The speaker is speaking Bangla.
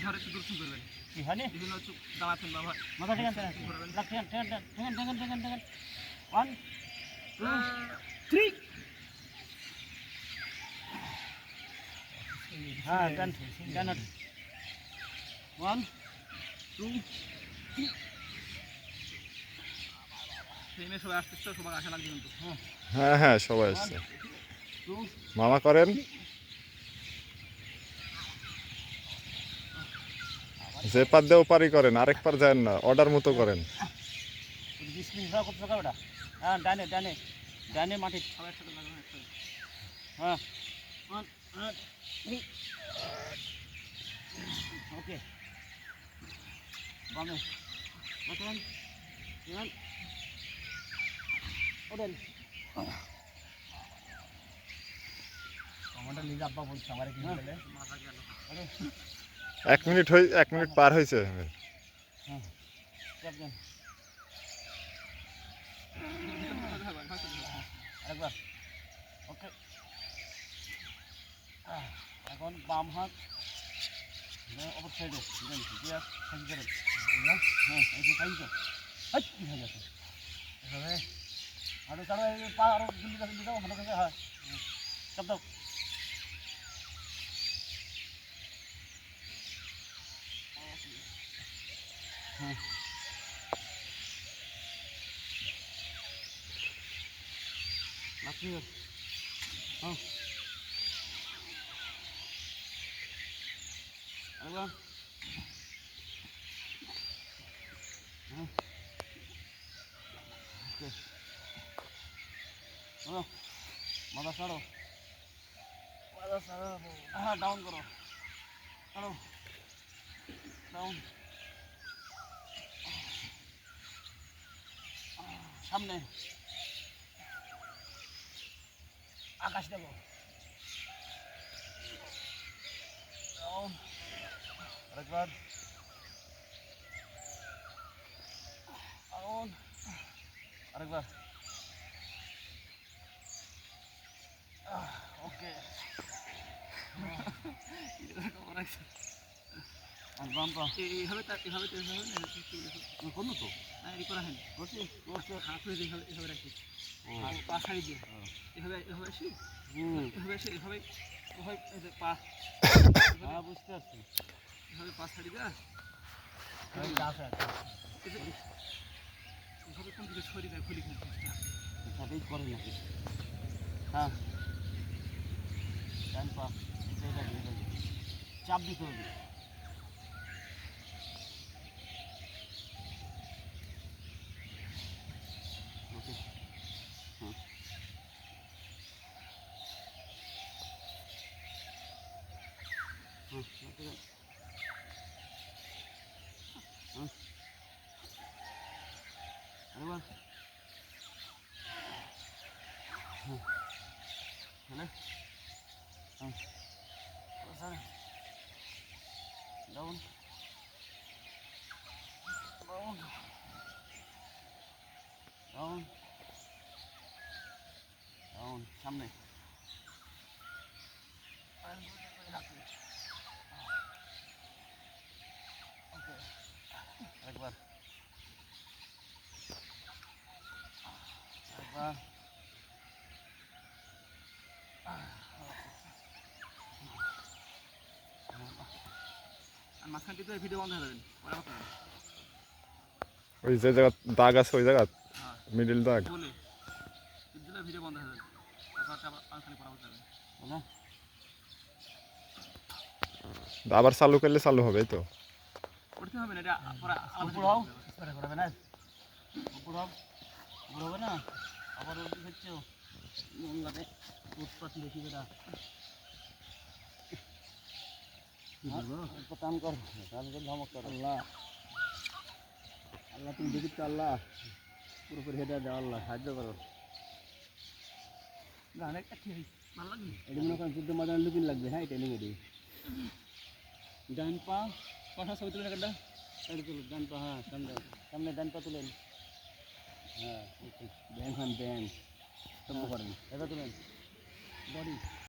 ঘরে একটু দূরচুন করবেন কি হয়নি বিভিন্ন দাঁড়াচ্ছেন বাবা মাথা ঠিক আছে ঠেকান 1 2 3 হ্যাঁ ডান 1 2 3 ট্রেনে সবাই আসতে সবাই আসা লাগবে কিন্তু হ্যাঁ হ্যাঁ সবাই আসছে 2 মামা করেন যে পার দিয়ে ওপারই করেন আরেক পার যায় না অর্ডার মতো করেন 20 মিনিট কত টাকা ওটা হ্যাঁ ডানে মাটি সবাই একসাথে লাগানো একসাথে হ্যাঁ 1 2 3 ওকে বামে ওঠেন ওঠেন আমাদের লিজ আব্বা বলছে আমারে কি বলে মাথা গেল 1 মিনিট পার হয়েছে হ্যাঁ যাবেন আরেকবার ওকে এখন বাম হাত অপর সাইডে দিয়ে সাইড করেন হ্যাঁ এই যে সাইড কী হয়ে গেছে এভাবে আরো চারো পা আরো দিল্লি কাছে দিতে হাঁটা কাছে হয় চাপ দাও হ্যাঁ লাফিয়ে হ্যাঁ আরেকবার হ্যাঁ ওকে মাথা ছাড়ো হ্যাঁ ডাউন করো ছাড়ো ডাউন সামনে আকাশ দেখো ডাউন আরেকবার ডাউন আরেকবার ওকে আর বাম পা এইভাবে এভাবে তো করলো তো না এটি করা হয়নি করছি হাত হয়ে এভাবে এভাবে রাখি আর পা ছাড়ি দিয়ে এভাবে এভাবে আসি এভাবে এসে এভাবে এভাবে পা হ্যাঁ বুঝতে পারছি এভাবে পা ছাড়ি দেওয়া এভাবে কোন দিকে ছড়ি দেয় খুলি কিন্তু সাথেই করে নাকি হ্যাঁ ডান পা চাপ দিতে হবে ওকে হ্যাঁ হ্যাঁ আরেকবার হ্যাঁ হ্যাঁ ডাউন ডাউন ডাউন ডাউন সামনে ওকে একবার একবার আর মাঝখানটি তো ভিডিও বন্ধ হয়ে যাবেন পরে কথা হবে ওই যে জায়গা দাগ আছে ওই জায়গা হ্যাঁ মিডিল দাগ বলে দিলে ভিডিও বন্ধ হয়ে যাবে তারপর আবার পাঁচখানি পড়া হতে যাবে না আবার চালু করলে চালু হবে এই তো করতে হবে না এটা পরে উপর হও স্প্রে করবে না উপর হও উপর হবে না আবার ওই হচ্ছে গঙ্গাতে উৎপাত বেশি বেড়া টান কর ধমক কর আল্লাহ আল্লাহ তুমি দেখি তো আল্লাহ পুরোপুরি হেঁটে দাও আল্লাহ সাহায্য করো অনেকটা ঠিক ভালো লাগবে এটি মনে করেন যুদ্ধ মাদান লুকিন লাগবে হ্যাঁ ট্রেনিং এটি ডান পা কথা ছবি তুলে একটা সাইড তুলুন ডান পা হ্যাঁ সামনে সামনে ডান পা তুলেন হ্যাঁ ব্যাং হ্যাঁ ব্যাং সব করেন এটা তুলেন বডি